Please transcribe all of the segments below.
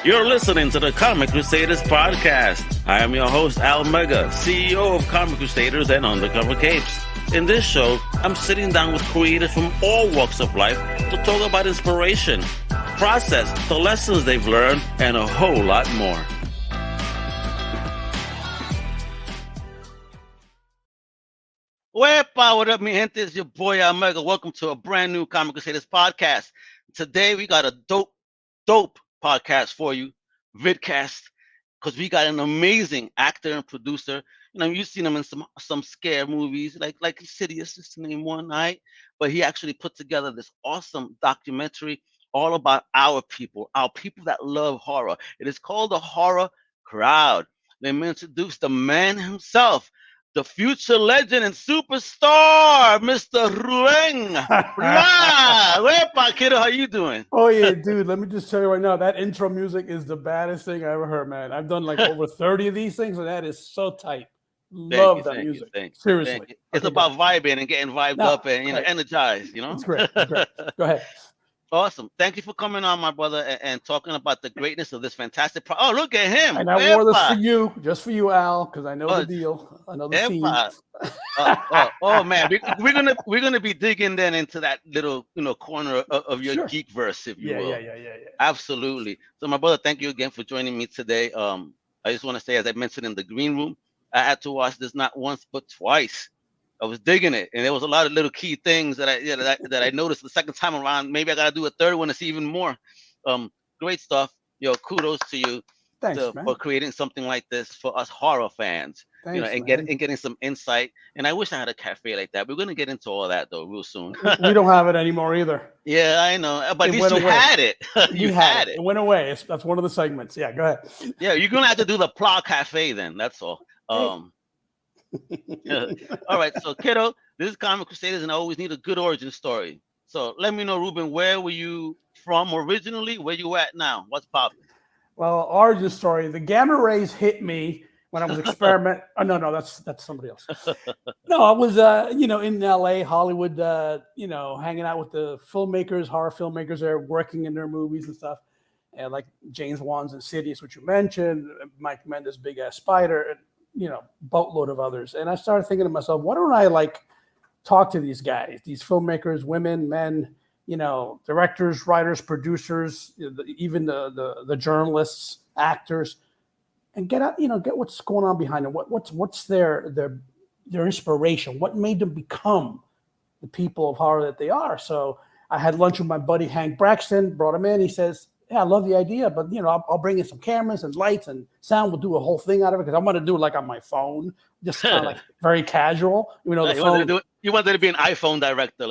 You're listening to the Comic Crusaders Podcast. I am your host, Al Mega, CEO of Comic Crusaders and Undercover Capes. In this show, I'm sitting down with creators from all walks of life to talk about inspiration, process, the lessons they've learned, and a whole lot more. Wepa, what up, mi gente? It's your boy, Al Mega. Welcome to a brand new Comic Crusaders Podcast. Today, we got a dope podcast for you, vidcast, because we got an amazing actor and producer. You know, you've seen him in some scare movies, like Insidious, just to name one, right? But he actually put together this awesome documentary all about our people that love horror. It is called The Horror Crowd. Let me introduce the man himself, the future legend and superstar, Mr. Ruben Pla. Wepa, kiddo, how you doing? Oh, yeah, dude. Let me just tell you right now, that intro music is the baddest thing I ever heard, man. I've done like over 30 of these things, and that is so tight. Love that music. Seriously. It's about vibing and getting vibed up and, energized, you know? It's great. It's great. Go ahead. Awesome. Thank you for coming on, my brother, and talking about the greatness of this fantastic Oh, look at him. And I wore this for you, just for you, Al, because I know the deal. I know the scene. Man, we're gonna be digging then into that little corner of your geek verse, if you will. Yeah. Absolutely. So, my brother, thank you again for joining me today. I just want to say, as I mentioned in the green room, I had to watch this not once but twice. I was digging it, and there was a lot of little key things that I noticed the second time around. Maybe I gotta do a third one to see even more. Great stuff. Kudos to you. Thanks, for creating something like this for us horror fans. Thanks, and getting some insight. And I wish I had a cafe like that. We're gonna get into all that though real soon. We don't have it anymore either. Yeah, I know. But at least you had it. You had it. It went away. That's one of the segments. Yeah, go ahead. Yeah, you're gonna have to do the Pla Cafe then. That's all. All right, so kiddo, this is Comic Crusaders, and I always need a good origin story. So let me know, Ruben, where were you from originally? Where you at now? What's popping? Well, origin story. The gamma rays hit me when I was experimenting. Oh, no, that's somebody else. No, I was in LA, Hollywood, hanging out with the filmmakers, horror filmmakers there, working in their movies and stuff. And like James Wan's Insidious, which you mentioned, Mike Mendes' Big Ass Spider, and boatload of others. And I started thinking to myself, why don't I talk to these guys, these filmmakers, women, men, directors, writers, producers, even the journalists, actors, and get what's going on behind them. What's their inspiration? What made them become the people of horror that they are? So I had lunch with my buddy Hank Braxton, brought him in. He says, yeah, I love the idea, but I'll bring in some cameras and lights and sound. We'll do a whole thing out of it because I want to do it like on my phone, just kind of like very casual. You wanted to be an iPhone director,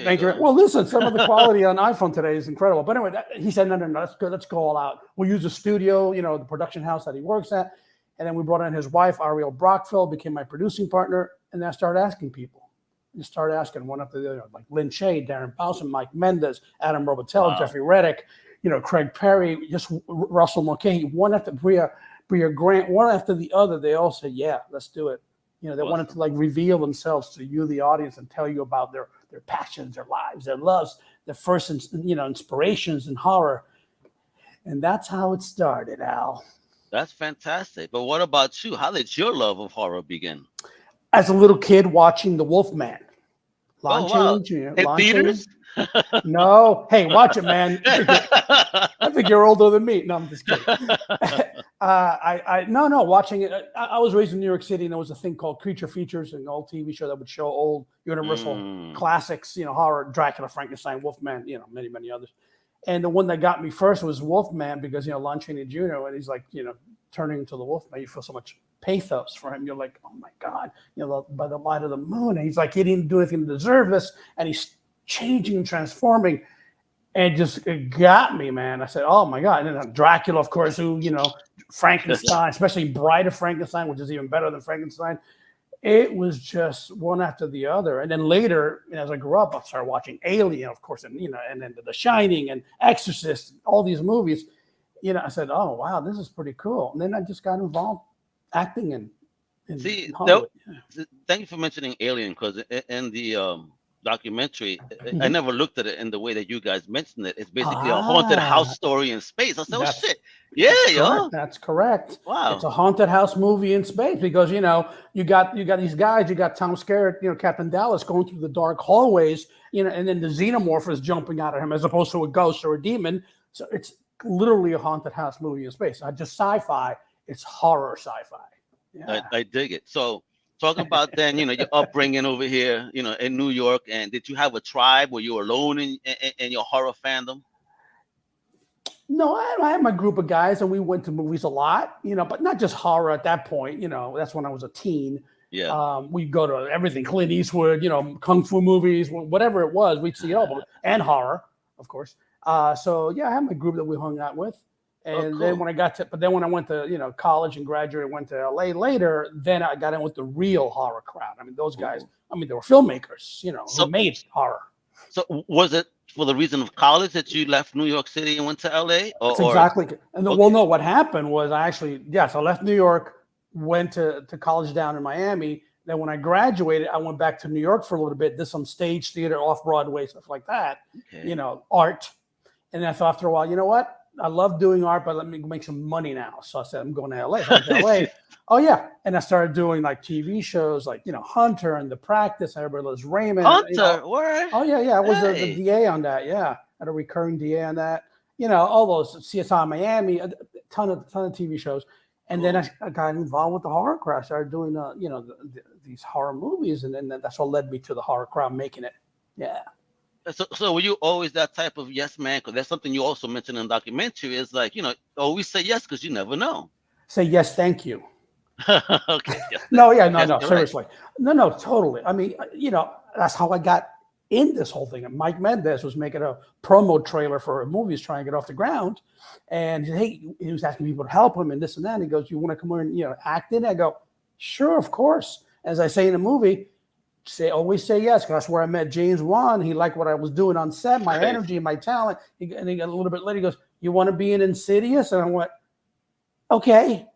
Thank you. Well, listen, some of the quality on iPhone today is incredible. But anyway, he said, no, let's go all out. We'll use the studio, the production house that he works at, and then we brought in his wife, Ariel Brockville, became my producing partner, and then I started asking people. Just started asking one after the other, like Lynn Shea, Darren Powson, Mike Mendes, Adam Robitel, Jeffrey Reddick. Craig Perry, just Russell Mulcahy, one after Bria Grant, one after the other. They all said, yeah, let's do it. They wanted to reveal themselves to you, the audience, and tell you about their passions, their lives, their loves, their first, inspirations in horror. And that's how it started, Al. That's fantastic. But what about you? How did your love of horror begin? As a little kid watching The Wolf Man. In theaters? No, hey, watch it, man. I think you're older than me. No, I'm just kidding. Watching it. I was raised in New York City, and there was a thing called Creature Features, an old TV show that would show old Universal classics, horror, Dracula, Frankenstein, Wolfman, many, many others. And the one that got me first was Wolfman because, Lon Chaney Jr., and he's turning into the Wolfman, you feel so much pathos for him. You're like, oh my God, by the light of the moon. And he's like, he didn't do anything to deserve this. And he's changing and transforming, and it got me, man. I said, oh my God. And then Dracula, of course, who, Frankenstein, especially Bride of Frankenstein, which is even better than Frankenstein. It was just one after the other. And then later, as I grew up, I started watching Alien, of course, and then The Shining and Exorcist, all these movies. I said, oh wow, this is pretty cool. And then I just got involved acting in Hollywood. Thank you for mentioning Alien, because in the documentary. I Mhm. never looked at it in the way that you guys mentioned it. It's basically a haunted house story in space. I said, oh That's shit, yeah, that's correct. yo, That's correct. It's wow. a haunted house movie in space because you got these guys. You got Tom Skerritt, Captain Dallas going through the dark hallways, and then the xenomorph is jumping out of him as opposed to a ghost or a demon. So it's literally a haunted house movie in space. Not just sci-fi. It's horror sci-fi. Yeah. I dig it. So talking about then, your upbringing over here, in New York, and did you have a tribe? Were you alone in your horror fandom? No, I had my group of guys, and we went to movies a lot, but not just horror at that point. That's when I was a teen. Yeah. We'd go to everything, Clint Eastwood, kung fu movies, whatever it was, we'd see it all, and horror, of course. So yeah, I had my group that we hung out with. And then when I went to college and graduated, went to LA later, then I got in with the real horror crowd. I mean, those guys, they were filmmakers, who made horror. So was it for the reason of college that you left New York City and went to LA? That's exactly. And well, no, what happened was I left New York, went to college down in Miami. Then when I graduated, I went back to New York for a little bit, did some stage theater, off-Broadway, stuff like that, art. And I thought after a while, you know what? I love doing art, but let me make some money now. So I said, I'm going to LA. So I went to LA. Oh, yeah. And I started doing like TV shows like, Hunter and The Practice. Everybody loves Raymond. Hunter, what? Oh, yeah, yeah. I was the DA on that. Yeah. I had a recurring DA on that. All those CSI Miami, a ton of TV shows. And then I got involved with the horror crowd. Started doing, these horror movies. And then that's what led me to the horror crowd making it. Yeah. So were you always that type of yes man? Because that's something you also mentioned in the documentary. Is like, always say yes because you never know. Say yes, thank you. Okay. Yes, no, seriously. Right. No, totally. I mean, that's how I got in this whole thing. And Mike Mendez was making a promo trailer for a movie, he's trying to get off the ground. And he was asking people to help him and this and that. And he goes, you want to come in and, act in it? I go, sure, of course. As I say in the movie, always say yes. That's where I met James Wan. He liked what I was doing on set, my energy, my talent. And he got a little bit later, he goes, you want to be in Insidious? And I went, okay.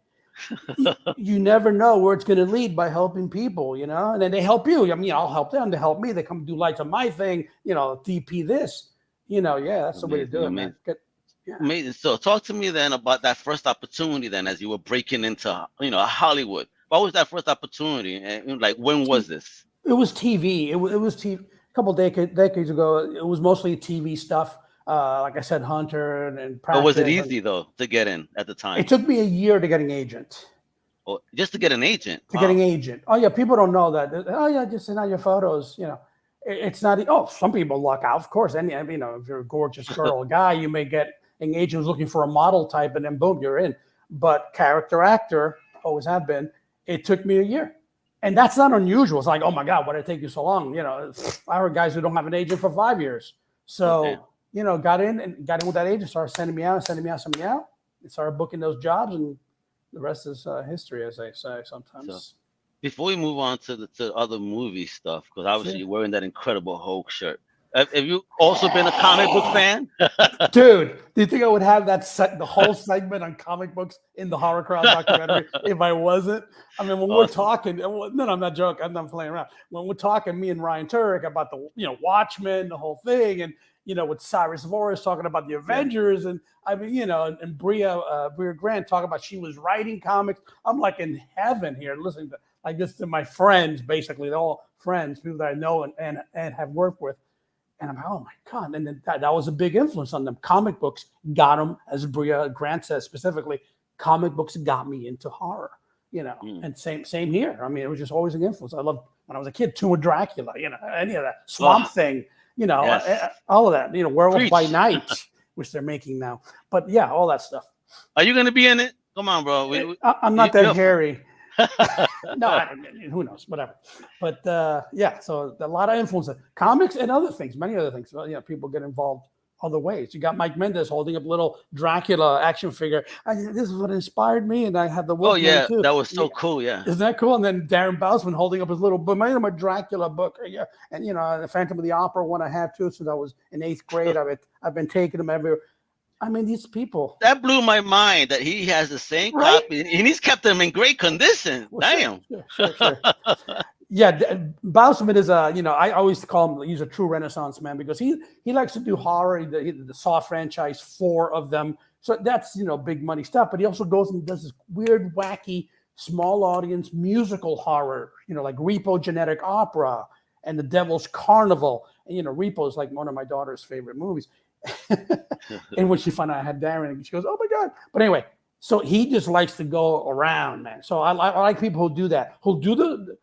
You never know where it's going to lead by helping people, and then they help you. I mean, I'll help them to help me. They come do lights on my thing, DP this, that's the way to do it, man. Amazing. So talk to me then about that first opportunity then as you were breaking into, Hollywood. What was that first opportunity? And like, when was this? It was TV. It was TV. A couple of decades ago, it was mostly TV stuff. Like I said, Hunter and Practice. But was it easy though to get in at the time? It took me a year to get an agent. Oh, just to get an agent? Get an agent. Oh yeah, people don't know that. Oh yeah, just send out your photos. It's not. Oh, some people luck out, of course. And if you're a gorgeous girl or guy, you may get an agent who's looking for a model type, and then boom, you're in. But character actor, always have been. It took me a year. And that's not unusual. It's like, oh my God, why did it take you so long? I heard guys who don't have an agent for 5 years. So, got in with that agent, started sending me out, and started booking those jobs, and the rest is history, as they say sometimes. So, before we move on to the other movie stuff, because obviously you're wearing that Incredible Hulk shirt. Have you also been a comic book fan? Dude, do you think I would have the whole segment on comic books in the Horror Crowd documentary if I wasn't? I mean, when we're talking, no, I'm not joking. I'm not playing around. When we're talking, me and Ryan Turek about the, Watchmen, the whole thing, and, with Cyrus Voris talking about the Avengers, and I mean, and Bria Grant talking about she was writing comics. I'm like in heaven here listening to like this to my friends, basically. They're all friends, people that I know and have worked with. And I'm like, oh my God. And then that was a big influence on them. Comic books got them, as Bria Grant says specifically, comic books got me into horror, and same here. I mean, it was just always an influence. I loved when I was a kid, Tomb of Dracula, any of that, Swamp Thing, all of that, Werewolf by Night, which they're making now. But yeah, all that stuff. Are you going to be in it? Come on, bro. I'm not that hairy. No, who knows? Whatever. But so a lot of influence, comics and other things, many other things. Well, people get involved other ways. You got Mike Mendez holding up little Dracula action figure. This is what inspired me, and I had the Wolverine too. That was so cool. Yeah, isn't that cool? And then Darren Bousman holding up his little Dracula book. Yeah, and the Phantom of the Opera one I had too. So I was in 8th grade. I've been taking them everywhere. I mean, these people. That blew my mind that he has the same copy, and he's kept them in great condition. Well, Damn. Sure. Yeah, Bousman is I always call him, he's a true Renaissance man because he likes to do horror, the Saw franchise, 4 of them. So that's, big money stuff. But he also goes and does this weird, wacky, small audience musical horror, like Repo Genetic Opera and The Devil's Carnival. And, Repo is like one of my daughter's favorite movies. And when she found out I had Darren, she goes, oh my God. But anyway, so he just likes to go around, man. So I like people who do that. Who'll do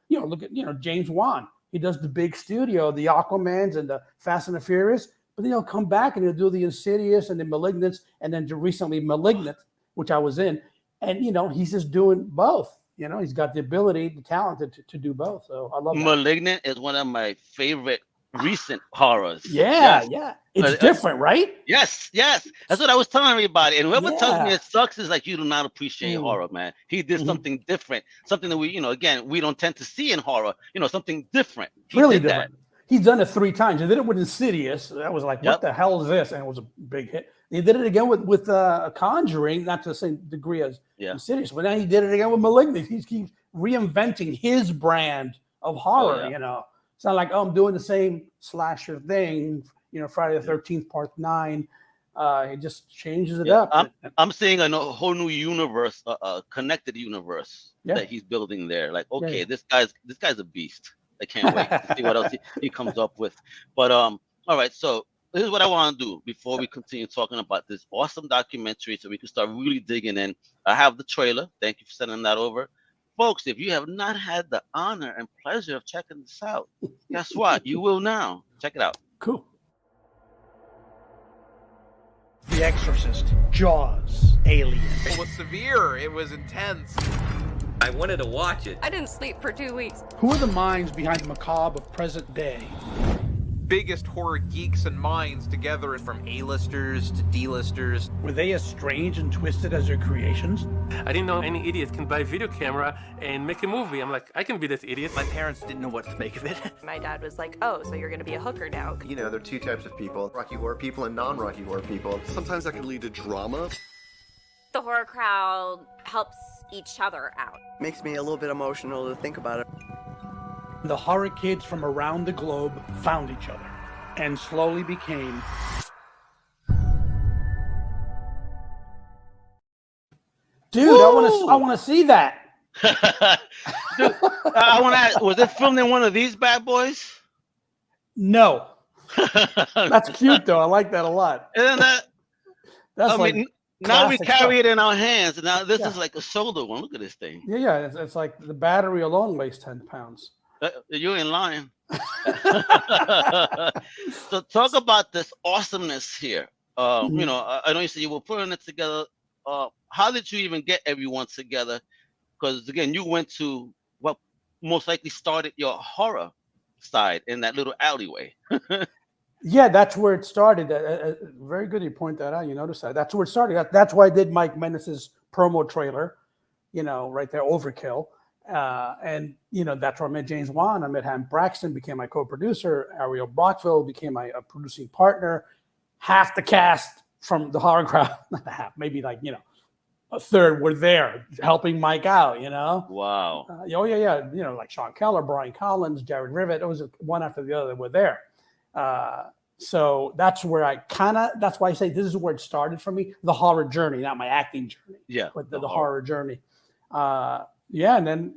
look at, James Wan. He does the big studio, the Aquamans and the Fast and the Furious. But then he'll come back and he'll do the Insidious and the Malignants, and then recently Malignant, which I was in. And, he's just doing both. He's got the ability, the talent to do both. So I love that. Malignant is one of my favorite recent horrors. Yeah. It's different, right? Yes. That's what I was telling everybody. And whoever tells me it sucks is like, you do not appreciate horror, man. He did something different, something that we, again, we don't tend to see in horror, something different. He really did different. He's done it 3 times. He did it with Insidious. That was like, what the hell is this? And it was a big hit. He did it again with Conjuring, not to the same degree as Insidious, but then he did it again with Malignant. He keeps reinventing his brand of horror, It's not like, I'm doing the same slasher thing, Friday the 13th, part 9. He just changes it up. I'm seeing a whole new universe, connected universe that he's building there. Like, okay, this guy's a beast. I can't wait to see what else he comes up with. But all right, so this is what I want to do before we continue talking about this awesome documentary, so we can start really digging in. I have the trailer. Thank you for sending that over. Folks, if you have not had the honor and pleasure of checking this out, guess what? You will now. Check it out. Cool. The Exorcist, Jaws, Alien. It was severe. It was intense. I wanted to watch it. I didn't sleep for 2 weeks. Who are the minds behind the macabre of present day? Biggest horror geeks and minds together, from A-listers to D-listers. Were they as strange and twisted as their creations? I didn't know any idiot can buy a video camera and make a movie. I'm like, I can be this idiot. My parents didn't know what to make of it. My dad was like, oh, so you're going to be a hooker now. There are 2 types of people, Rocky Horror people and non-Rocky Horror people. Sometimes that can lead to drama. The horror crowd helps each other out. Makes me a little bit emotional to think about it. The horror kids from around the globe found each other and slowly became... Dude, I want to see that. Dude, I want to ask, was it filmed in one of these bad boys? No. That's cute, though. I like that a lot. Isn't that? That's now we carry stuff. it in our hands, and now this is like a shoulder one. Look at this thing. Yeah. It's like the battery alone weighs 10 pounds. You ain't lying. So talk about this awesomeness here. I know you said you were putting it together. How did you even get everyone together? Because again, you went to what most likely started your horror side in that little alleyway. Yeah, that's where it started. Very good you point that out. You notice that. That's where it started. That's why I did Mike Menace's promo trailer, right there, Overkill. And that's where I met James Wan. I met Ham Braxton, became my co-producer. Ariel Brockville became my producing partner. Half the cast from the horror crowd, not half, maybe a third were there helping Mike out, Wow. Like Sean Keller, Brian Collins, Jared Rivet. It was one after the other that were there. So that's where that's why I say this is where it started for me, the horror journey, not my acting journey. Yeah. But the horror journey. And then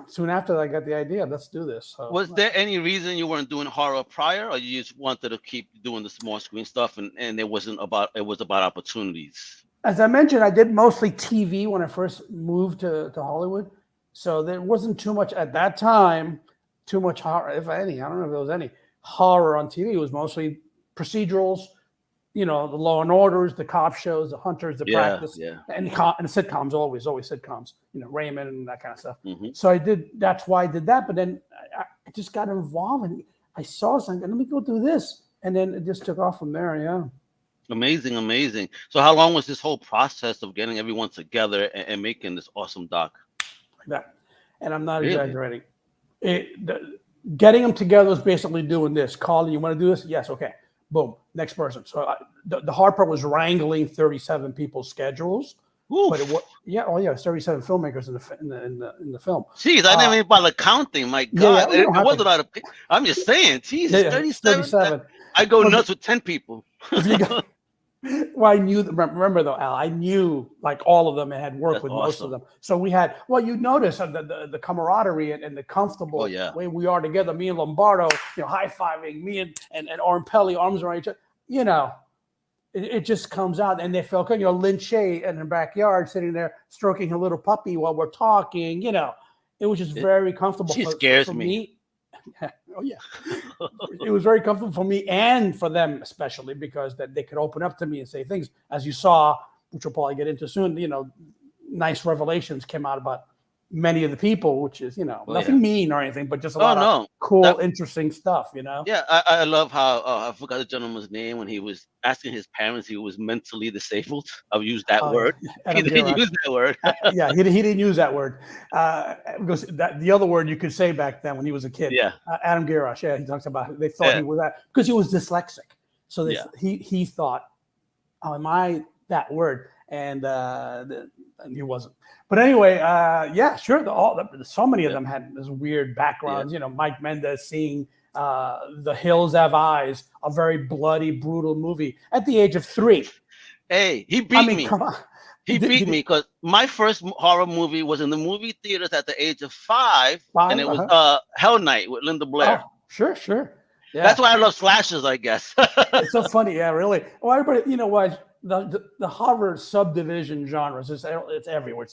soon after I got the idea, let's do this. So, was there any reason you weren't doing horror prior, or you just wanted to keep doing the small screen stuff and it was about opportunities? As I mentioned, I did mostly TV when I first moved to Hollywood. So there wasn't too much at that time, too much horror, if any. I don't know if there was any horror on TV. It was mostly procedurals, the Law and Orders, the cop shows, the Hunters, the Practice, and sitcoms, always sitcoms, Raymond and that kind of stuff. Mm-hmm. So that's why I did that. But then I just got involved and I saw something, let me go do this. And then it just took off from there, yeah. Amazing. So how long was this whole process of getting everyone together and making this awesome doc? Like that. And I'm not exaggerating. Getting them together is basically doing this. Calling, you want to do this? Yes, okay. Boom, next person. So the hard part was wrangling 37 people's schedules, But it was, it's 37 filmmakers in the film. Jeez, I didn't even bother counting. My God, it was a lot of. I'm just saying, Jesus, 37. I go nuts with 10 people. If you got, well, I knew. Remember though, Al, I knew like all of them and had worked with most of them. So we had. Well, you notice the camaraderie and the comfortable way we are together. Me and Lombardo, high fiving. Me and Ormpelli, arms around each other. It just comes out, and they felt good. Lynn Shay in the backyard, sitting there stroking her little puppy while we're talking. It was just very comfortable. She scares me. Oh yeah, it was very comfortable for me and for them, especially because that they could open up to me and say things, as you saw, which we'll probably get into soon. Nice revelations came out about many of the people, which is nothing mean or anything, but just a lot of cool, interesting stuff. Yeah, I love how I forgot the gentleman's name when he was asking his parents he was mentally disabled. I've used that word. He didn't use that word. He didn't use that word because the other word you could say back then when he was a kid. Yeah, Adam Girash. Yeah, he talks about they thought he was that because he was dyslexic. So he thought, "Oh, am I that word?" And he wasn't. But anyway, sure. So many of them had this weird backgrounds. Mike Mendez seeing The Hills Have Eyes, a very bloody, brutal movie at the age of 3. Hey, he beat me. Come on. He beat me because my first horror movie was in the movie theaters at the age of 5, and it was Hell Night with Linda Blair. Oh, sure. Yeah. That's why I love slashers, I guess. It's so funny. Yeah, really. Well, everybody, what? The horror subdivision genres it's everywhere.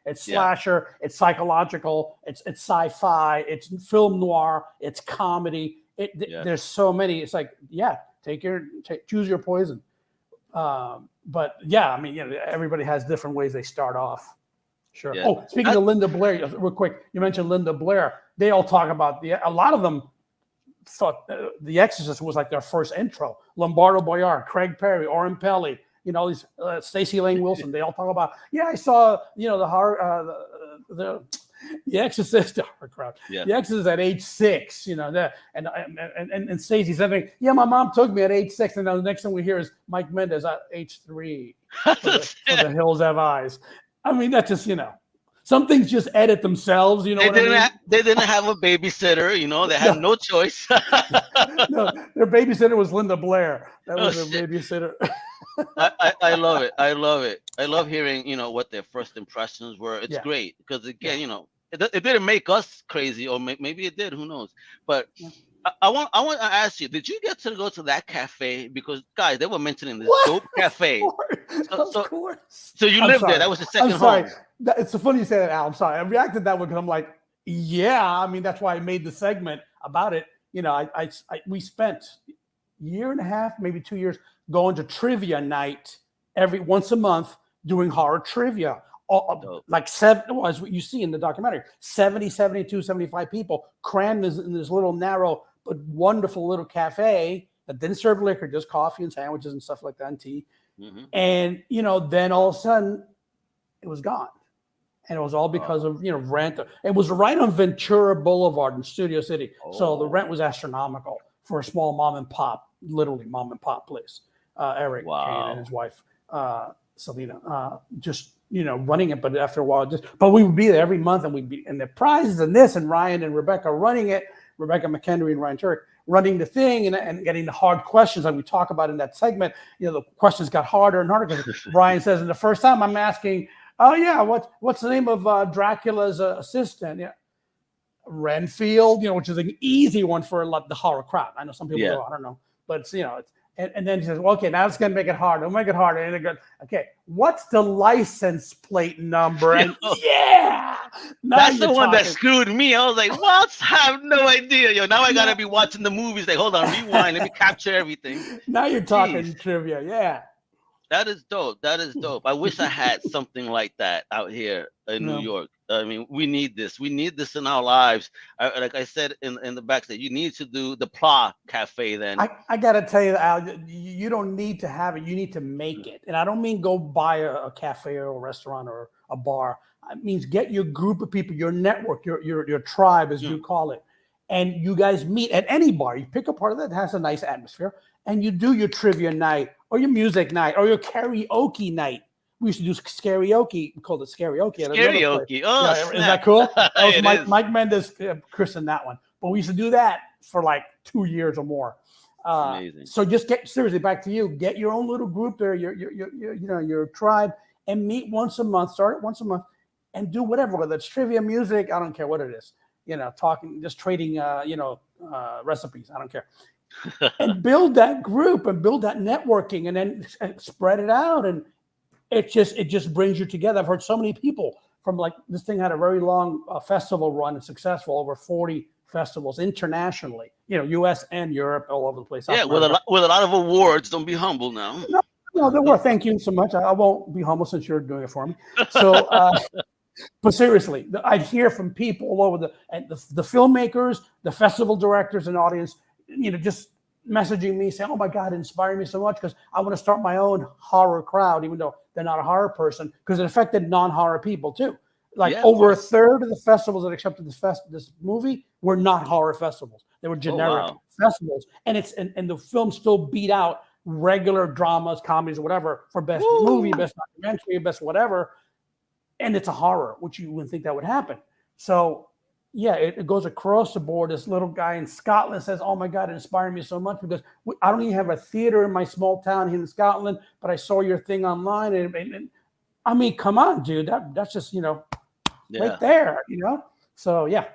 It's slasher, it's psychological, it's sci-fi, it's film noir, it's comedy. There's so many. It's like choose your poison. But everybody has different ways they start off. Sure. Yeah. Oh, speaking of Linda Blair, real quick, you mentioned Linda Blair. They all talk about a lot of them thought The Exorcist was like their first intro. Lombardo Boyard, Craig Perry, Oren Pelly. These Stacey Lane Wilson, they all talk about, I saw, the horror, the Exorcist, horror crowd. Yeah. The Exorcist at age 6, and Stacey said, my mom took me at age 6, and now the next thing we hear is Mike Mendez at age 3 for the Hills Have Eyes. I mean, that's just, some things just edit themselves, They didn't have a babysitter, they had no choice. No, their babysitter was Linda Blair. That was their babysitter. I love it. I love hearing, what their first impressions were. It's great because again, it didn't make us crazy, or maybe it did. Who knows? But I want to ask you: did you get to go to that cafe? Because guys, they were mentioning this dope cafe. Of course. So you lived there. That was the second home. It's so funny you say that, Al. I'm sorry. I reacted that way because I'm like, that's why I made the segment about it. We spent a year and a half, maybe 2 years, going to trivia night once a month doing horror trivia. Like 7, as what you see in the documentary, 70, 72, 75 people crammed in this little narrow but wonderful little cafe that didn't serve liquor, just coffee and sandwiches and stuff like that and tea. Mm-hmm. And, then all of a sudden it was gone. And it was all because of, rent. It was right on Ventura Boulevard in Studio City. So the rent was astronomical for a small mom and pop, literally mom and pop place. Eric Kane and his wife, Selena, just, running it. But after a while, but we would be there every month and and the prizes and this and Ryan and Rebecca running it, Rebecca McHenry and Ryan Turek running the thing and getting the hard questions like we talk about in that segment. The questions got harder and harder because Brian says, and the first time I'm asking, what's the name of Dracula's assistant? Yeah. Renfield, which is an easy one for the horror crowd. I know some people go, I don't know, but it's, and then he says, well, okay, now it's going to make it harder. We'll make it harder. And they go, okay, what's the license plate number? And that's the one that screwed me. I was like, what? I have no idea. Now I got to be watching the movies. Like, hold on, rewind. Let me capture everything. Now you're talking trivia. Yeah. That is dope. I wish I had something like that out here in New York. I mean, we need this. We need this in our lives. Like I said in the backstage, you need to do the Pla Cafe then. I got to tell you, Al, you don't need to have it. You need to make it. And I don't mean go buy a cafe or a restaurant or a bar. It means get your group of people, your network, your tribe, as you call it. And you guys meet at any bar. You pick a part of that has a nice atmosphere. And you do your trivia night or your music night or your karaoke night we used to do karaoke. We called it karaoke. Karaoke. Oh, yeah, snap. is that cool? That was It Mike Mendes christened that one. But we used to do that for like 2 years or more. Amazing. So just seriously back to you. Get your own little group there, your tribe, and meet once a month. Start it once a month, and do whatever. Whether it's trivia, music, I don't care what it is. Talking, just trading, recipes. I don't care. And build that group and build that networking, and then spread it out, and it just brings you together. I've heard so many people from like this thing had a very long festival run and successful, over 40 festivals internationally, U.S. and Europe, all over the place. Yeah, with a lot of awards. Don't be humble now. No, there were. Thank you so much. I won't be humble since you're doing it for me. So, but seriously, I'd hear from people all over the filmmakers, the festival directors, and audience, just messaging me saying, "Oh my God, it inspired me so much because I want to start my own horror crowd, even though they're not a horror person, because it affected non-horror people too." Like over a third of the festivals that accepted this movie were not horror festivals; they were generic festivals, and and the film still beat out regular dramas, comedies, or whatever for best movie, best documentary, best whatever. And it's a horror, which you wouldn't think that would happen. So, yeah, it goes across the board. This little guy in Scotland says, "Oh my God, it inspired me so much because I don't even have a theater in my small town here in Scotland, but I saw your thing online." And I mean, come on, dude, that's just right there, So yeah.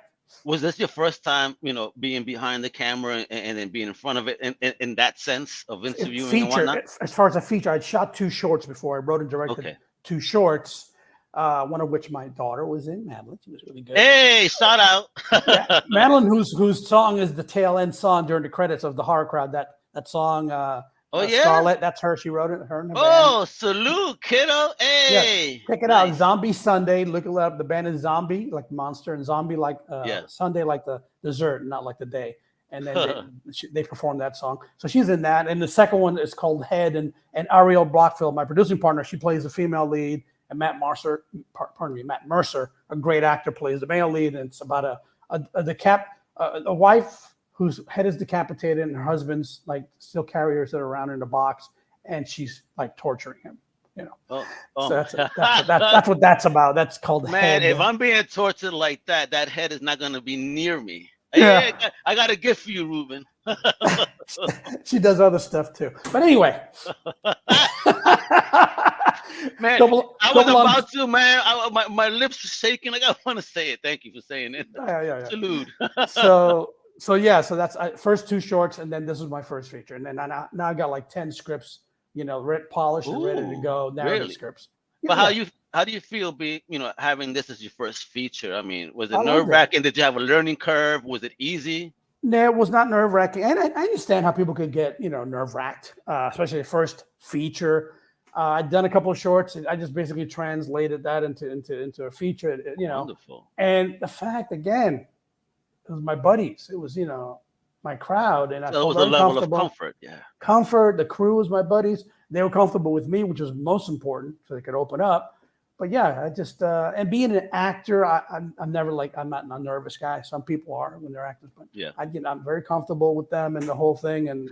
Was this your first time, being behind the camera and then being in front of it in that sense of interviewing and whatnot? As far as a feature, I'd shot 2 shorts before. I wrote and directed 2 shorts. One of which my daughter was in, Madeline. She was really good. Hey, shout out. Yeah, Madeline, whose song is the tail end song during the credits of the horror crowd. That song, Scarlet, that's her. She wrote it. Her and her band. Salute, kiddo. Hey. Yeah, check it out. Zombie Sunday. Look it up. The band is Zombie, like monster, and Zombie like Sunday, like the dessert, not like the day. And then they performed that song. So she's in that. And the second one is called Head. And Ariel Blockfield, my producing partner, she plays the female lead. And Matt Mercer, a great actor, plays the male lead. And it's about a wife whose head is decapitated and her husband's like still carriers that are around in a box, and she's like torturing him. So that's what that's about. That's called Man, Head. if I'm being tortured like that, that head is not going to be near me. Yeah. Hey, I got a gift for you, Ruben. She does other stuff too. But anyway. Man, I was about to, man. My lips are shaking. Like I want to say it. Thank you for saying it. Yeah. Salute. So that's first 2 shorts, and then this is my first feature, and then now I got like 10 scripts, polished and ready to go. Narrative scripts. Yeah, but how do you feel being, having this as your first feature? I mean, was it nerve-wracking? Did you have a learning curve? Was it easy? No, it was not nerve-wracking, and I understand how people could get nerve-wracked, especially the first feature. I'd done a couple of shorts, and I just basically translated that into a feature. Wonderful. And the fact again, it was my buddies. It was my crowd, and I felt very a level of comfort. Yeah, comfort. The crew was my buddies. They were comfortable with me, which was most important, so they could open up. But yeah, I just and being an actor, I'm never I'm not a nervous guy. Some people are when they're actors, but yeah, I'm very comfortable with them and the whole thing, and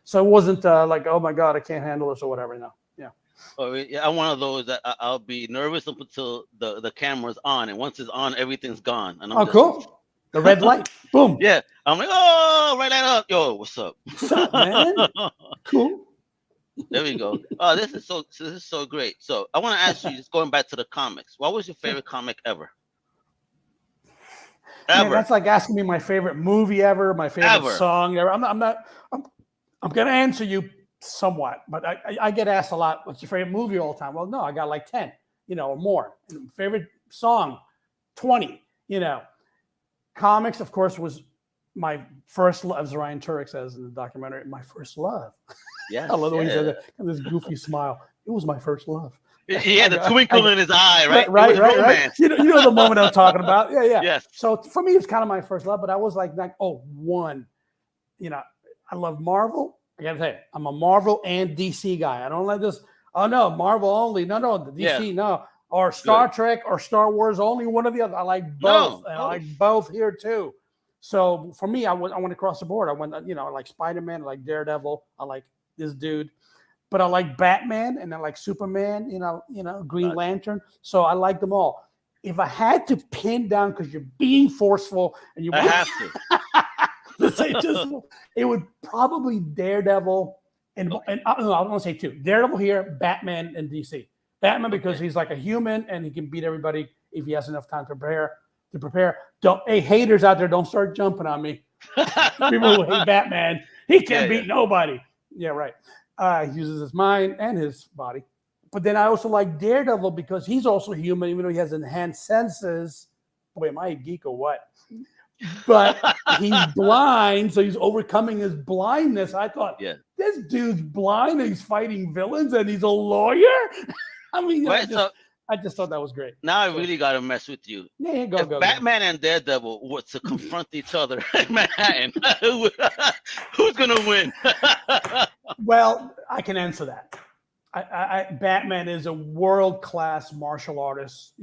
so it wasn't like, oh my God, I can't handle this or whatever. No, yeah. Oh, yeah, I'm one of those that I'll be nervous up until the camera's on, and once it's on, everything's gone. And I'm cool. The red light, boom. Yeah, I'm like, oh, right that up. Yo, what's up? What's up, man? Cool. There we go. Oh, this is so great. So I want to ask you, just going back to the comics, what was your favorite comic ever? Man, that's like asking me my favorite movie ever, my favorite song ever. I'm gonna answer you somewhat, but I get asked a lot, what's your favorite movie all the time? Well, no, I got like 10, or more. And favorite song, 20, Comics, of course, was my first love, as Ryan Turek says in the documentary, my first love. Yes, I love the way he said that. And this goofy smile. It was my first love. He had the twinkle in his eye, right? Right. You know the moment I'm talking about. Yeah. Yes. So for me, it's kind of my first love, but I was like, one. I love Marvel. I gotta tell you, I'm a Marvel and DC guy. I don't like this. Oh no, Marvel only. No, the DC, no. Or Star Trek or Star Wars, only one or the other. I like both. And I like both here too. So for me, I went across the board. I went, I like Spider-Man, I like Daredevil, I like this dude. but I like Batman and I like Superman, Green Lantern. So I like them all. If I had to pin down, because you're being forceful and you I have to. to say just, it would probably Daredevil and I don't want to say two. Daredevil here, Batman and DC. Batman because he's like a human and he can beat everybody if he has enough time to prepare. Hey, haters out there, don't start jumping on me. People who hate Batman, he can't beat nobody. Yeah, right. He uses his mind and his body. But then I also like Daredevil because he's also human, even though he has enhanced senses. Boy, am I a geek or what? But he's blind, so he's overcoming his blindness. I thought, this dude's blind and he's fighting villains and he's a lawyer? I mean, I just thought that was great. Now I really got to mess with you. Yeah, go. Batman and Daredevil were to confront each other in Manhattan, who's going to win? Well, I can answer that. Batman is a world-class martial artist,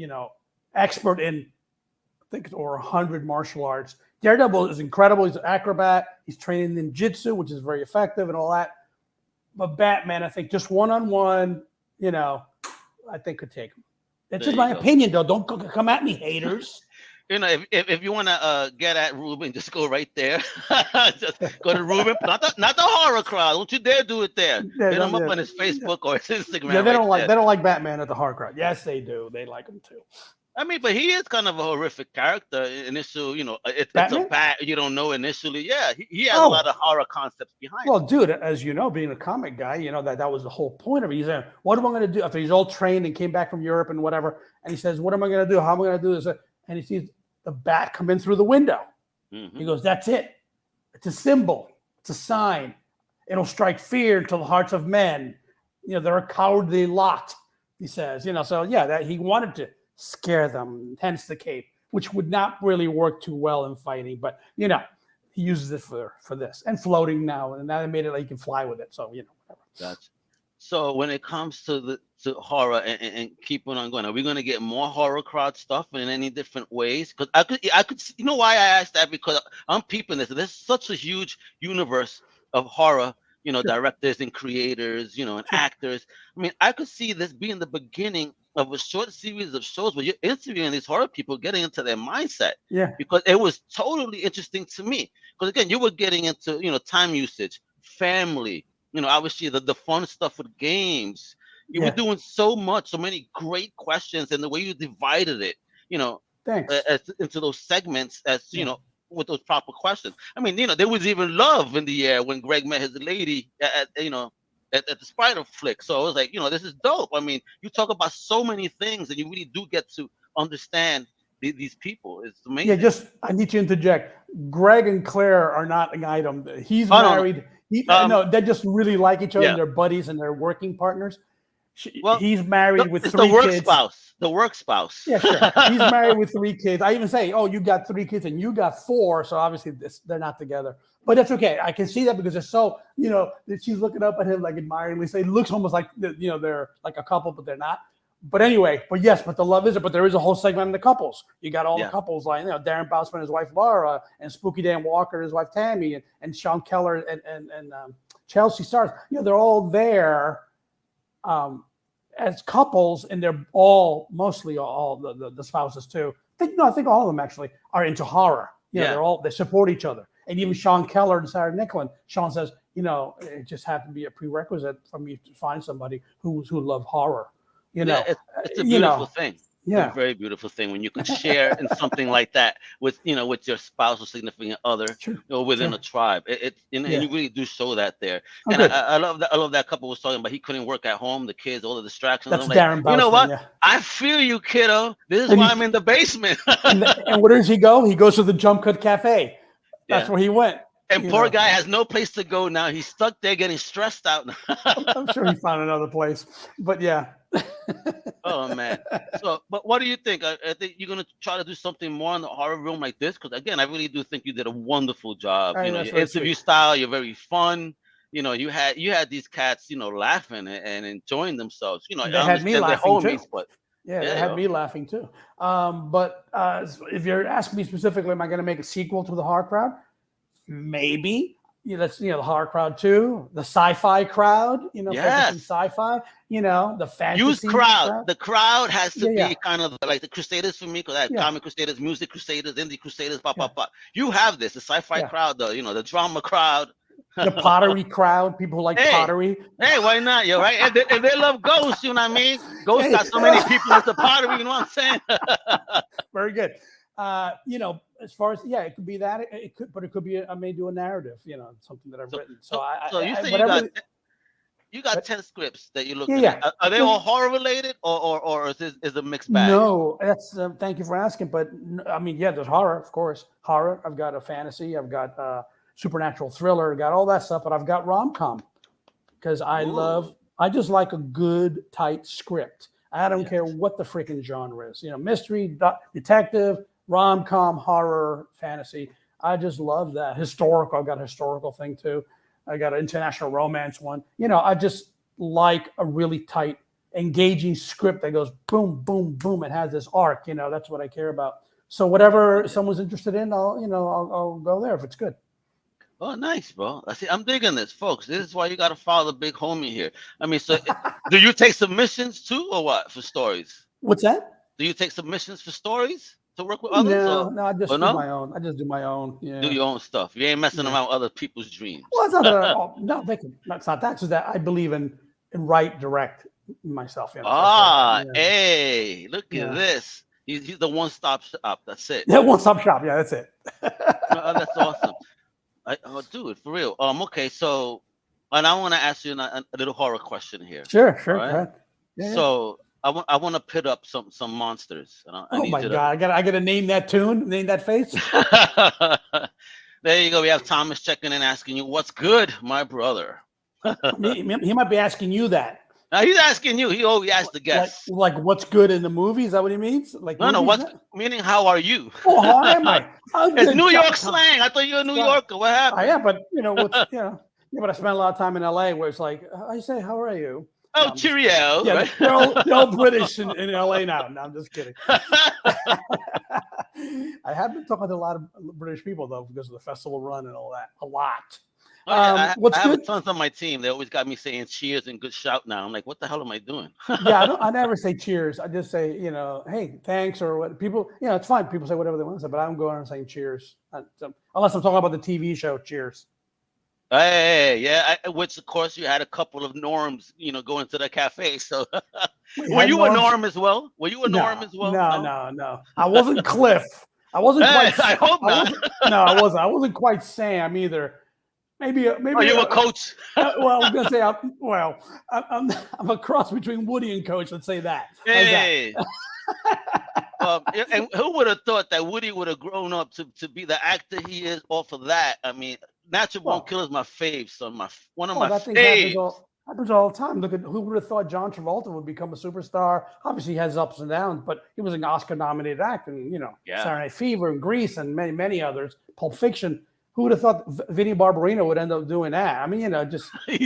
expert in, I think, over 100 martial arts. Daredevil is incredible. He's an acrobat. He's trained in ninjutsu, which is very effective and all that. But Batman, I think, just one-on-one, I think could take him. It's just my opinion, though. Don't come at me, haters. If you want to get at Ruben, just go right there. Just go to Ruben, not the horror crowd. Don't you dare do it there. Hit him up on his Facebook or his Instagram. Yeah, they don't like Batman at the horror crowd. Yes, they do. They like him too. I mean, but he is kind of a horrific character. Initial, it's a bat you don't know initially. Yeah, he has a lot of horror concepts behind. Well, dude, as you know, being a comic guy, that was the whole point of it. He said, "What am I going to do?" After he's all trained and came back from Europe and whatever, and he says, "What am I going to do? How am I going to do this?" And he sees the bat come in through the window. Mm-hmm. He goes, "That's it. It's a symbol. It's a sign. It'll strike fear into the hearts of men. They're a cowardly lot." He says, So yeah, that he wanted to scare them, hence the cape, which would not really work too well in fighting, but he uses it for this and floating now, and now they made it like you can fly with it. So whatever. Gotcha. So when it comes to horror and keeping on going, are we going to get more horror crowd stuff in any different ways? Because I could why I asked that, because I'm peeping this. There's such a huge universe of horror. Directors and creators, and actors. I mean, I could see this being the beginning of a short series of shows where you're interviewing these horror people, getting into their mindset. Yeah. Because it was totally interesting to me. Because again, you were getting into, time usage, family, obviously the fun stuff with games. You were doing so many great questions, and the way you divided it, into those segments with those proper questions. I mean, there was even love in the air when Greg met his lady at the Spider flick. So I was like, this is dope. I mean, you talk about so many things, and you really do get to understand these people. It's amazing. Yeah, I need to interject. Greg and Claire are not an item. He's married. They just really like each other. And they're buddies and they're working partners. He's married with 3 kids. The work spouse. Yeah, sure. He's married with 3 kids. I even say, "Oh, you got 3 kids and you got 4." So obviously they're not together. But that's okay. I can see that because they're so, she's looking up at him like admiringly. So it looks almost like, they're like a couple, but they're not. But anyway, but the love is it. But there is a whole segment on the couples. You got all the couples like, Darren Bousman and his wife Laura, and Spooky Dan Walker and his wife Tammy, and Sean Keller and Chelsea Stars. They're all there. As couples, and they're mostly all the spouses too. I think all of them actually are into horror. They support each other. And even Sean Keller and Sarah Nicklin, Sean says, it just happened to be a prerequisite for me to find somebody who loved horror. It's a beautiful thing. Yeah, it's a very beautiful thing when you can share in something like that with with your spouse or significant other, within a tribe. And you really do show that there. And I love that. I love that couple was talking about he couldn't work at home, the kids, all the distractions. That's I'm Darren Bousman, you know what? I feel you, kiddo. This is why I'm in the basement. and where does he go? He goes to the Jump Cut Cafe. That's where he went. And poor guy has no place to go now. He's stuck there getting stressed out. I'm sure he found another place. But yeah. Oh man. So, but what do you think? I think you're gonna try to do something more in the horror room like this, because again, I really do think you did a wonderful job. Your interview style, you're very fun. You had these cats, laughing and enjoying themselves. They had me laughing too. But they had me laughing too. But if you're asking me specifically, am I going to make a sequel to the Horror Crowd? Maybe. that's the horror crowd too, the sci-fi crowd, Yes. sci-fi, the fantasy Use crowd. The crowd has to Yeah, be kind of like the Crusaders for me, because I have Yeah. comic Crusaders, music Crusaders, indie Crusaders, pop. You have this, the sci-fi Yeah. crowd, the drama crowd. the pottery crowd, people who like Hey. pottery. Hey, why not? You're right. If they love ghosts, you know what I mean? Ghosts got so many people into pottery, you know what I'm saying? Very good. As far as it could be that it could be I may do a narrative, something that I've written. So you say you got 10 scripts that you look at. Yeah. Are they all horror related, or is it a mixed bag? No, that's thank you for asking. But there's horror, of course. Horror. I've got a fantasy. I've got supernatural thriller. Got all that stuff. But I've got rom-com because I just like a good tight script. I don't care what the freaking genre is. Mystery, detective, rom-com, horror, fantasy. I just love that. Historical. I've got a historical thing too. I got an international romance one. I just like a really tight, engaging script that goes boom, boom, boom. It has this arc. That's what I care about. So whatever someone's interested in, I'll go there if it's good. Oh, nice, bro. I'm digging this, folks. This is why you got to follow the big homie here. So do you take submissions too, or what, for stories? What's that? Do you take submissions for stories to work with others? No, I just do my own. I just do my own. Yeah. Do your own stuff. You ain't messing around with other people's dreams. Well, it's not that. No, that's not that. It's just that I believe in write direct myself. Hey, look at this. He's the one-stop shop. That's it. Yeah, one-stop shop. Yeah, that's it. That's awesome. Dude, for real. Okay, so, and I want to ask you a little horror question here. Sure. Right? Go ahead. Yeah, so I want to pit up some monsters. Oh my God! I gotta name that tune. Name that face. There you go. We have Thomas checking in, asking you, "What's good, my brother?" he might be asking you that. He's asking you. He always asks the guests. Like what's good in the movie? Is that what he means? Like no. Meaning how are you? Oh, how am I? It's New York slang. I thought you were a New Yorker. What happened? I am, but but I spent a lot of time in LA where it's like I say, how are you? Oh, cheerio. Yeah, right? they're all British in LA now. No, I'm just kidding. I have been talking to a lot of British people though because of the festival run and all that. A lot. I what's have good? tons on my team. They always got me saying cheers and good shout now. I'm like, what the hell am I doing? I never say cheers. I just say, hey, thanks or what. People, it's fine. People say whatever they want to say, but I don't go around saying cheers unless I'm talking about the TV show Cheers. Hey, yeah. Which of course you had a couple of norms, going to the cafe. So were you a norm as well? No. I wasn't Cliff. I wasn't quite. I hope not. I wasn't. I wasn't quite Sam either. Maybe. Are you a coach? Well, I'm gonna say I'm a cross between Woody and Coach. Let's say that. Hey. And who would have thought that Woody would have grown up to be the actor he is off of that? Natural Born Killer is my fave, so one of my faves. Happens all the time. Look at who would have thought John Travolta would become a superstar. Obviously, he has ups and downs, but he was an Oscar-nominated actor. Saturday Night Fever and Grease and many, many others. Pulp Fiction. Who would have thought Vinnie Barbarino would end up doing that? just a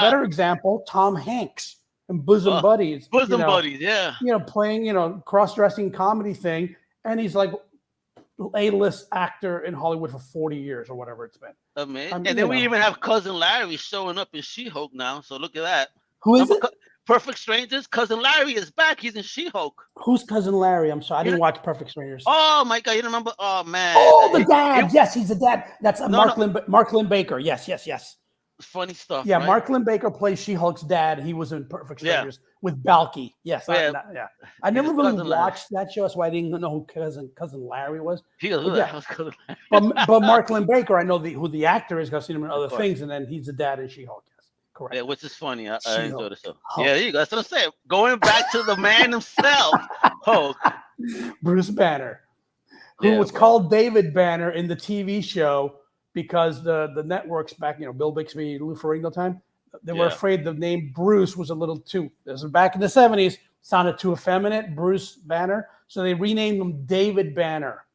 better example, Tom Hanks and Bosom Buddies. Buddies, yeah. Playing, cross-dressing comedy thing. And he's like A-list actor in Hollywood for 40 years or whatever it's been. And then we even have Cousin Larry showing up in She-Hulk now. So look at that. Who is it? Perfect Strangers. Cousin Larry is back. He's in She-Hulk. Who's Cousin Larry? I'm sorry. I didn't watch Perfect Strangers. Oh, my God. You don't remember? Oh, man. Oh, the dad. Yes, he's the dad. That's Mark Lynn Baker. Yes. Funny stuff. Yeah, right? Mark Lynn Baker plays She-Hulk's dad. He was in Perfect Strangers with Balky. Yes. I never really watched that show. That's why I didn't know who Cousin Larry was. Cousin Larry? But Mark Lynn Baker, I know who the actor is because I've seen him in other things, and then he's the dad in She-Hulk. Correct. Yeah, which is funny. I enjoy the show. Yeah, there you go. That's what I'm saying. Going back to the man himself, Hulk. Bruce Banner, who was called David Banner in the TV show because the networks back, Bill Bixby, Lou Ferrigno time, they were afraid the name Bruce was a little too, this was back in the 70s, sounded too effeminate, Bruce Banner. So they renamed him David Banner.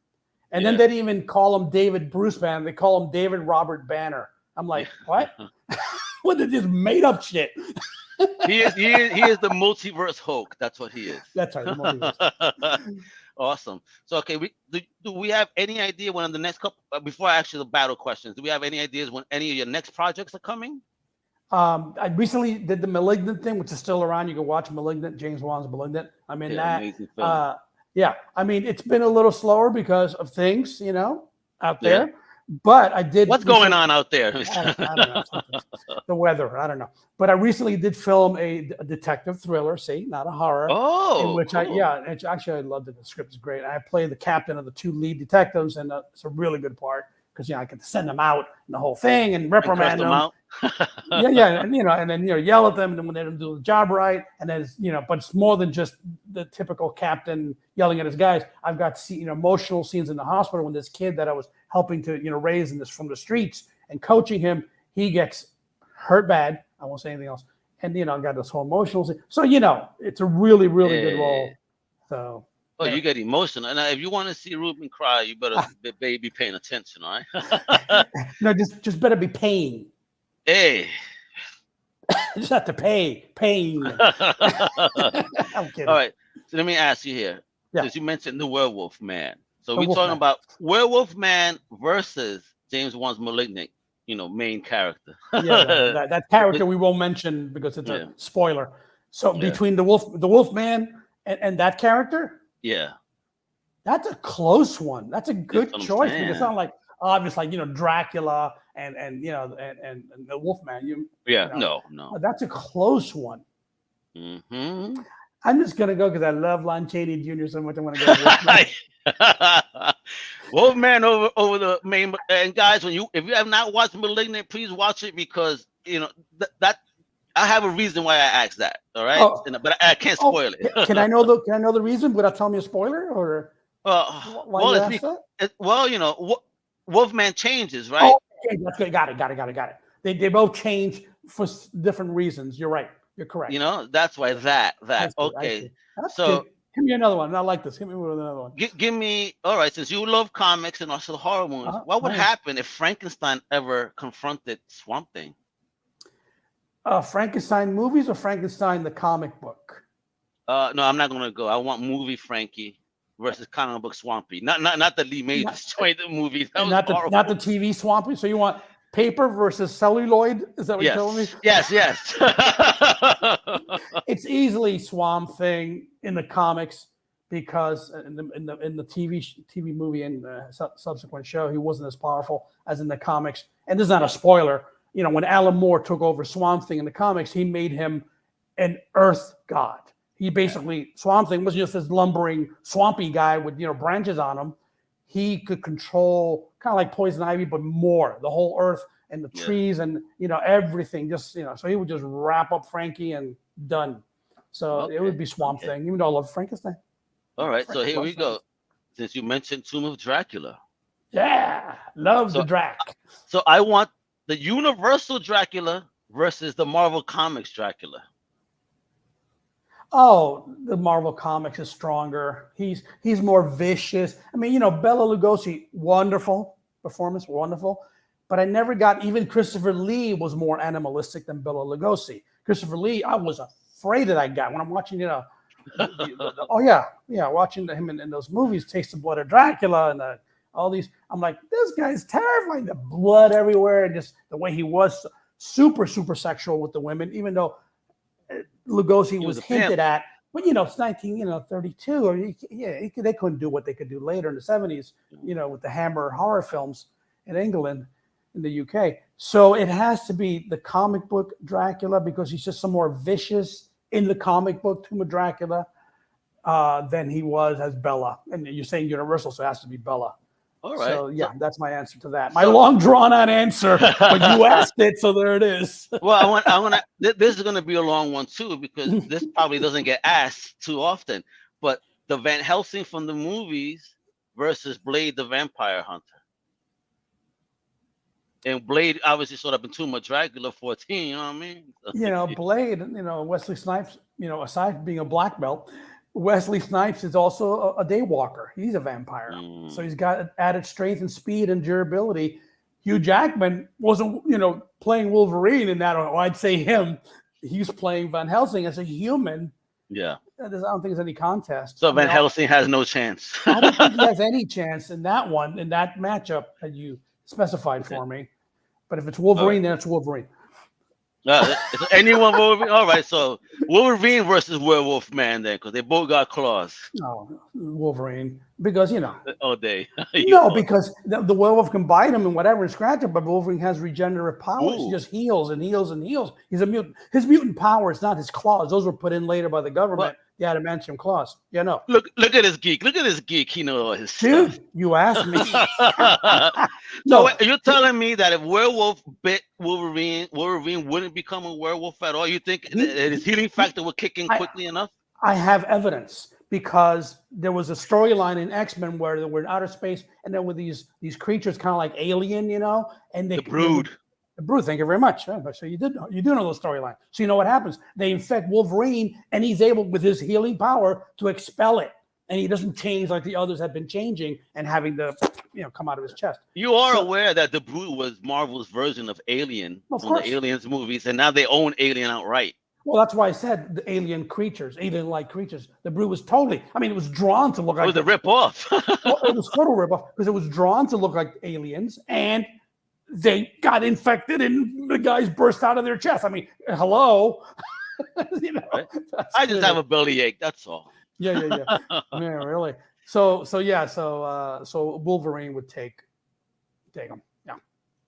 And then they didn't even call him David Bruce Banner. They call him David Robert Banner. I'm like, what? What is this made up shit? He is the multiverse Hulk. That's what he is. That's right. The multiverse. Awesome. So, okay, do we have any idea when in the next couple? Before I ask you the battle questions, do we have any ideas when any of your next projects are coming? I recently did the Malignant thing, which is still around. You can watch Malignant, James Wan's Malignant. I'm in that. Amazing film. Yeah, I mean, it's been a little slower because of things, out there. Yeah. But I did. What's going on out there? I don't know. The weather. I don't know. But I recently did film a detective thriller. See, not a horror. Oh, in which cool. Actually, I loved it. The script is great. I play the captain of the two lead detectives, and it's a really good part because I get to send them out and the whole thing and reprimand them. Out. yeah, and then yell at them when they don't do the job right, and then but it's more than just the typical captain yelling at his guys. I've got emotional scenes in the hospital when this kid that I was helping to raise in this from the streets and coaching him, he gets hurt bad. I won't say anything else, and I got this whole emotional scene. So it's a really good role. So. Oh, you get emotional. Now, if you want to see Ruben cry, you better be paying attention, all right? No, just better be paying. Hey. Just have to pay. Pain. I'm kidding. All right. So let me ask you here. Yeah. Since you mentioned the Werewolf Man. So we're talking about Werewolf Man versus James Wan's Malignant, main character. Yeah, that character we won't mention because it's a spoiler. So between the Wolf Man and that character, that's a close one. That's a good choice. It's not like obvious, like Dracula and the Wolfman. No. That's a close one. Mm-hmm. I'm just gonna go because I love Lon Chaney Jr. so much. I want to go. Wolfman. Wolfman over the main. And guys, if you have not watched Malignant, please watch it because that I have a reason why I asked that. All right, but I can't spoil it. Can I know the reason without telling me a spoiler or? Wolfman changes, right? Oh, okay, that's good. Got it. They both change for different reasons. You're right. You're correct. That's why that. That's okay. That's so good. Give me another one. I like this. Give me another one. Give me. All right. Since you love comics and also horror movies, what would happen if Frankenstein ever confronted Swamp Thing? Frankenstein movies or Frankenstein the comic book? No, I'm not gonna go. I want movie Frankie versus comic book Swampy. Not the Lee Majors joint movie. Not the TV Swampy. So you want paper versus celluloid? Is that what you're telling me? Yes. It's easily Swamp Thing in the comics because in the TV movie and subsequent show, he wasn't as powerful as in the comics. And this is not a spoiler. When Alan Moore took over Swamp Thing in the comics, he made him an Earth god. He basically, Swamp Thing wasn't just this lumbering, swampy guy with, branches on him. He could control kind of like Poison Ivy, but more, the whole Earth and the trees and, everything. Just, so he would just wrap up Frankie and done. So it would be Swamp Thing, even though I love Frankenstein. All right. So here we go. Since you mentioned Tomb of Dracula. Yeah. Love the Drac. So I want the Universal Dracula versus the Marvel Comics Dracula. Oh, the Marvel Comics is stronger. He's more vicious. I mean, Bela Lugosi, wonderful performance, wonderful. But I never got, even Christopher Lee was more animalistic than Bela Lugosi. Christopher Lee, I was afraid of that guy when I'm watching, watching him in those movies, Taste of Blood of Dracula and all these. I'm like, this guy's terrifying. The blood everywhere and just the way he was super, super sexual with the women, even though Lugosi was hinted at. But, it's 1932. Or they couldn't do what they could do later in the 70s, with the Hammer horror films in England, in the UK. So it has to be the comic book Dracula because he's just some more vicious in the comic book Tomb of Dracula than he was as Bella. And you're saying Universal, so it has to be Bella. All right. So that's my answer to that. My long drawn out answer, but you asked it, so there it is. Well, this is gonna be a long one too because this probably doesn't get asked too often. But the Van Helsing from the movies versus Blade the Vampire Hunter. And Blade obviously showed up in Tomb of Dracula 14. You know what I mean? Blade. Wesley Snipes. Aside from being a black belt, Wesley Snipes is also a day walker. He's a vampire. So he's got added strength and speed and durability. Hugh Jackman wasn't, playing Wolverine in that, or I'd say him. He's playing Van Helsing as a human Yeah. I don't think there's any contest. So Van Helsing has no chance. I don't think he has any chance in that one, in that matchup that you specified for me. But if it's Wolverine, then it's Wolverine. Anyone Wolverine? All right, so Wolverine versus Werewolf Man then, because they both got claws. No, Wolverine, because all day. Because the werewolf can bite him and whatever and scratch him, but Wolverine has regenerative powers. He just heals and heals and heals. He's a mutant. His mutant power is not his claws; those were put in later by the government. The adamantium claws. Look at this geek. Look at this geek. He knows all his dude. stuff. You asked me. So you're telling me that if werewolf bit Wolverine wouldn't become a werewolf at all? You think his healing factor would kick in quickly enough? I have evidence because there was a storyline in X-Men where they were in outer space and there were these creatures kind of like alien, and the Brood. The Brood, thank you very much. So you do know the storyline. So you know what happens. They infect Wolverine and he's able, with his healing power, to expel it. And he doesn't change like the others have been changing and having the come out of his chest. You are aware that the Brood was Marvel's version of Alien from the Aliens movies, and now they own Alien outright. Well, that's why I said the alien-like creatures. The Brood was totally, it was drawn to look like... It was a rip-off. It was total rip-off because it was drawn to look like aliens, and they got infected and the guys burst out of their chest. Hello? Right? I just have a bellyache, that's all. Yeah. Yeah, really. So Wolverine would take him. Yeah.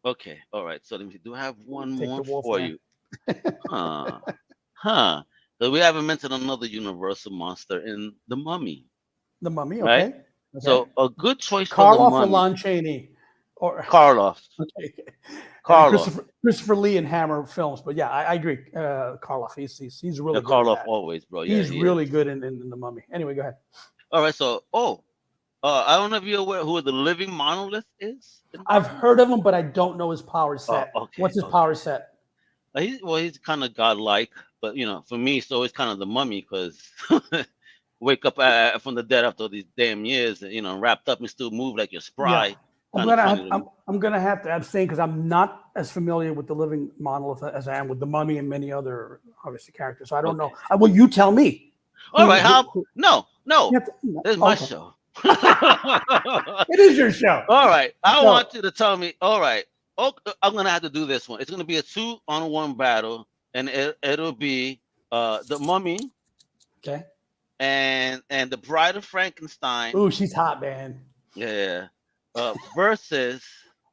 Okay. All right. So do I have one more for you? So we haven't mentioned another Universal monster in the Mummy. The Mummy, right? Okay. So a good choice Karloff for the Mummy. or Lon Chaney? Or Karloff. Okay. Karloff. Christopher Lee in Hammer films, but yeah, I agree. Karloff, he's really good. Karloff always, bro. Yeah, he's really good in the Mummy. Anyway, go ahead. All right, so I don't know if you're aware who the living Monolith is. I've heard of him, but I don't know his power set. Okay, What's his power set? He's kind of godlike, but for me, it's always kind of the Mummy because wake up from the dead after these damn years, wrapped up and still move like you're spry. Yeah. I'm gonna have to abstain because I'm not as familiar with the living Monolith as I am with the Mummy and many other obviously characters. So I don't know. Well, you tell me. All right. No. This is my show. It is your show. All right. I want you to tell me. All right. I'm gonna have to do this one. It's gonna be a 2-on-1 battle, and it'll be the Mummy. Okay. And the Bride of Frankenstein. Ooh, she's hot, man. Yeah. Versus,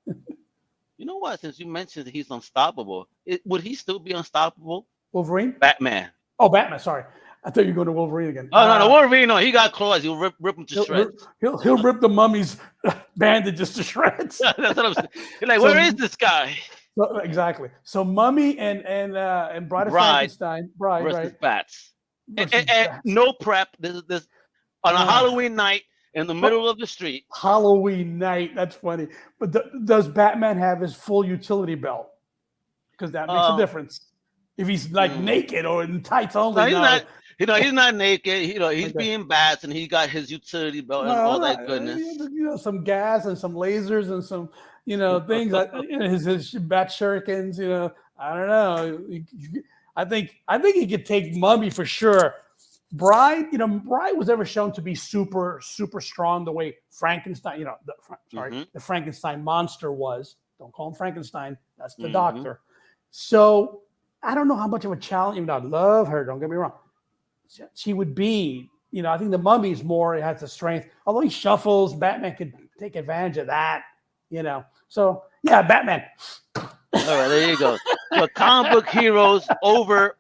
you know what? Since you mentioned that he's unstoppable, would he still be unstoppable? Wolverine? Batman. Oh, Batman. Sorry, I thought you were going to Wolverine again. Oh no, Wolverine. No, he got claws. He'll rip him to shreds. He'll rip the Mummy's bandages to shreds. That's what I'm saying. You're like, where is this guy? Exactly. So Mummy and Bride of Frankenstein. Bride versus Bats. And no prep. This on a Halloween night. In the middle of the street. Halloween night. That's funny. But does Batman have his full utility belt? Because that makes a difference. If he's naked or in tights only. No, he's not naked. He's being bats and he got his utility belt and all that goodness. Some gas and some lasers and some, things like his bat shurikens. I don't know. I think he could take Mummy for sure. Bride was ever shown to be super, super strong the way Frankenstein, the Frankenstein monster was. Don't call him Frankenstein. That's the doctor. So I don't know how much of a challenge, even though I love her, don't get me wrong. She would be, I think the Mummy's more, it has the strength. Although he shuffles, Batman could take advantage of that, So yeah, Batman. All right, there you go. So comic book heroes over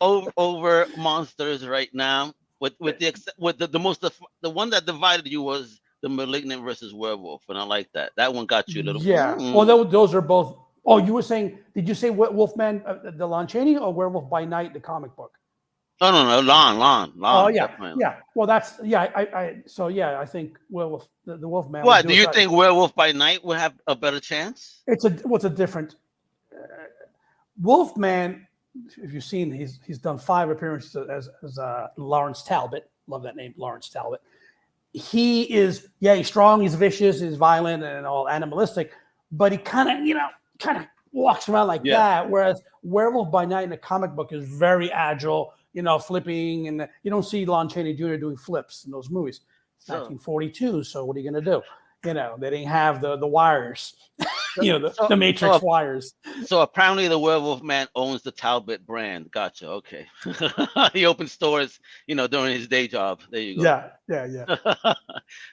monsters right now. The one that divided you was the Malignant versus Werewolf, and I like that. That one got you a little. Yeah. Well, those are both. Oh, you were saying? Did you say Wolfman, the Lon Chaney, or Werewolf by Night, the comic book? No, Lon. Oh yeah, definitely. Yeah. Well, that's I think Werewolf, the Wolfman. What do you think? Werewolf by Night would have a better chance? It's a different Wolfman. If you've seen, he's done 5 appearances as Lawrence Talbot. Love that name, Lawrence Talbot. He is, he's strong, he's vicious, he's violent, and all animalistic. But he kind of walks around like that. Whereas Werewolf by Night in the comic book is very agile, flipping, and you don't see Lon Chaney Jr. doing flips in those movies. It's 1942, so what are you going to do? They didn't have the wires, the Matrix wires. So apparently the Werewolf Man owns the Talbot brand. Gotcha. Okay. He opens stores, during his day job. There you go. Yeah.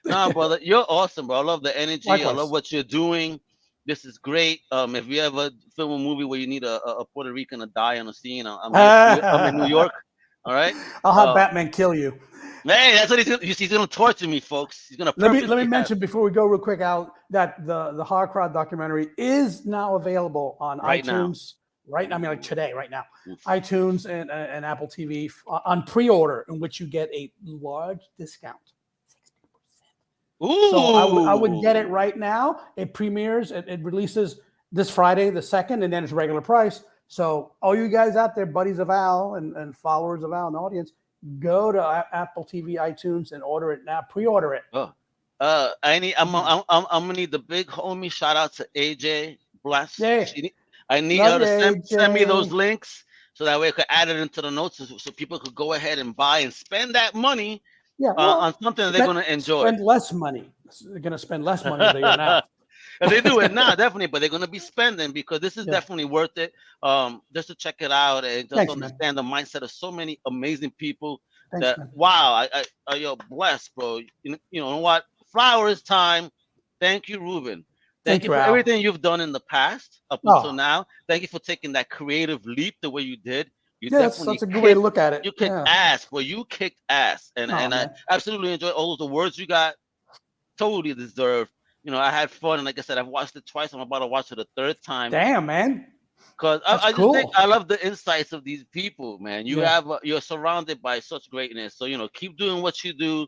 Nah, brother, you're awesome, bro. I love the energy. Likewise. I love what you're doing. This is great. If you ever film a movie where you need a Puerto Rican to die on a scene, I'm in New York. All right. I'll have Batman kill you. Hey, that's what he's gonna torture me, folks. He's gonna. Let me mention before we go real quick, Al, that the Horror Crowd documentary is now available on iTunes. Right now, like today, right now, iTunes and Apple TV on pre-order, in which you get a large discount. Ooh. So I would get it right now. It premieres. It releases this Friday, the 2nd, and then it's regular price. So all you guys out there, buddies of Al and followers of Al and audience, go to Apple TV, iTunes, and order it now. Pre-order it. I'm gonna need the big homie. Shout out to AJ Bless. Yeah. I need her to send me those links so that way I could add it into the notes so people could go ahead and buy and spend that money. On something they're going to enjoy. Spend less money. They're going to spend less money than they are now. And they do it now, definitely, but they're going to be spending because this is definitely worth it. Just to check it out and just understand the mindset of so many amazing people. Wow, you're blessed, bro. You know what? Flowers time. Thank you, Ruben. Thank you for everything you've done in the past up until now. Thank you for taking that creative leap the way you did. That's a good way to look at it. You kicked ass, but you kicked ass, and I absolutely enjoyed all the words you got. Totally deserved. I had fun, and like I said, I've watched it twice. I'm about to watch it a third time. Damn, man! Because I just think I love the insights of these people, man. You're surrounded by such greatness. So keep doing what you do.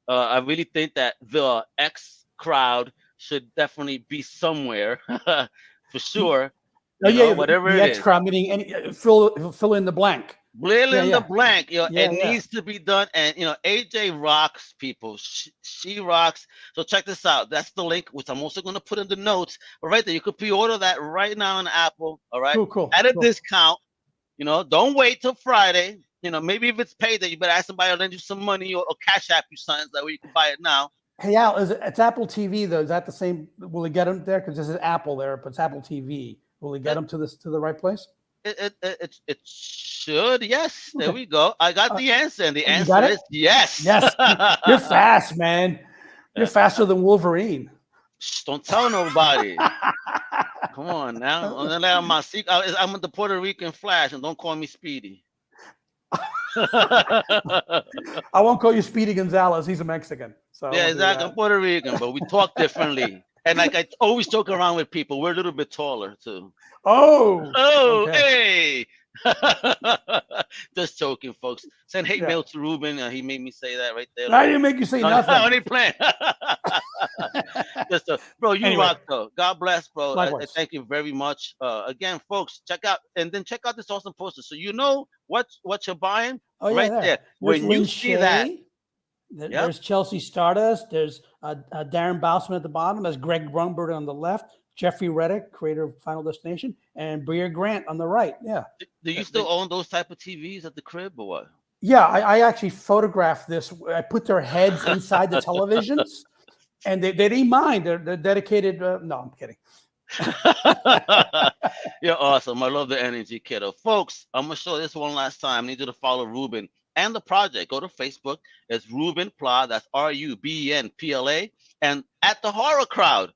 I really think that the X crowd should definitely be somewhere for sure. Whatever the it X is. crowd, meaning fill in the blank. The blank. It needs to be done. And AJ rocks, people. She rocks. So check this out. That's the link, which I'm also going to put in the notes. But right there, you could pre-order that right now on Apple. All right. Cool. At a discount. Don't wait till Friday. Maybe if it's payday, you better ask somebody to lend you some money or Cash App you something that way you can buy it now. Hey Al, it's Apple TV though. Is that the same? Will it get them there? Because this is Apple there, but it's Apple TV. Will it get them to the right place? It should. Yes. Okay. There we go. I got the answer, and the answer is yes. Yes. You're fast, man. You're faster than Wolverine. Shh, don't tell nobody. Come on now. I'm the Puerto Rican Flash, and don't call me Speedy. I won't call you Speedy Gonzalez. He's a Mexican. So yeah, exactly. I'm Puerto Rican, but we talk differently. And like I always joke around with people, we're a little bit taller too. Oh, okay. Hey. Just joking, folks. Send hate mail to Ruben. He made me say that right there. I didn't make you say nothing. I only plan. Bro, you rock though. God bless, bro. I thank you very much. Again, folks, check out this awesome poster so you know what you're buying there. When you see that. There's Chelsea Stardust. There's Darren Bousman at the bottom. There's Greg Brumberg on the left. Jeffrey Reddick, creator of Final Destination, and Bria Grant on the right. Yeah. Do you still own those type of TVs at the crib or what? Yeah, I actually photographed this. I put their heads inside the televisions, and they didn't mind. They're dedicated. No, I'm kidding. You're awesome. I love the energy, kiddo. Folks, I'm going to show this one last time. I need you to follow Ruben and the project. Go to Facebook. It's Ruben Pla. That's RUBENPLA. And at the Horror Crowd.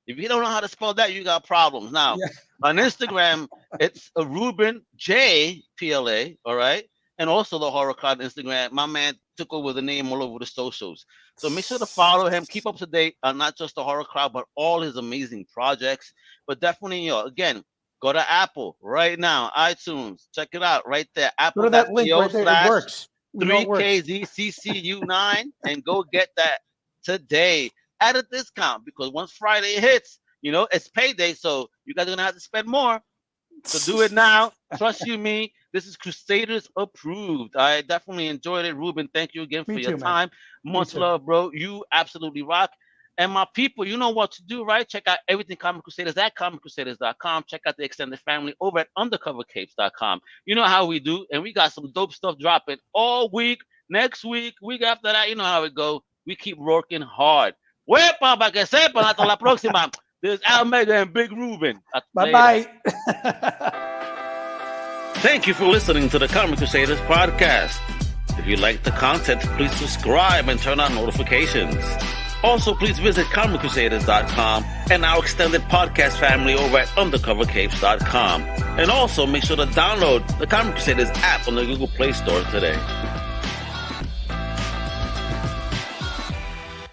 If you don't know how to spell that, you got problems. Now, on Instagram, it's a Ruben J PLA. All right. And also the Horror Crowd Instagram. My man took over the name all over the socials. So make sure to follow him. Keep up to date on not just the Horror Crowd, but all his amazing projects. But definitely, again, go to Apple right now, iTunes. Check it out right there. Apple. Go to that link right there. It works. 3KZCCU9 and go get that today at a discount because once Friday hits, it's payday. So you guys are going to have to spend more. So do it now. Trust you me. This is Crusaders approved. I definitely enjoyed it. Ruben, thank you again for your time. Much love, bro. You absolutely rock. And my people, you know what to do, right? Check out everything Comic Crusaders at comiccrusaders.com. Check out the extended family over at undercovercapes.com. You know how we do, and we got some dope stuff dropping all week, next week, week after that. You know how it go. We keep working hard. Wepa, para que sepan, hasta la próxima. There's Almega and Big Ruben. Bye-bye. Thank you for listening to the Comic Crusaders podcast. If you like the content, please subscribe and turn on notifications. Also, please visit comiccrusaders.com and our extended podcast family over at undercovercapes.com. And also, make sure to download the Comic Crusaders app on the Google Play Store today.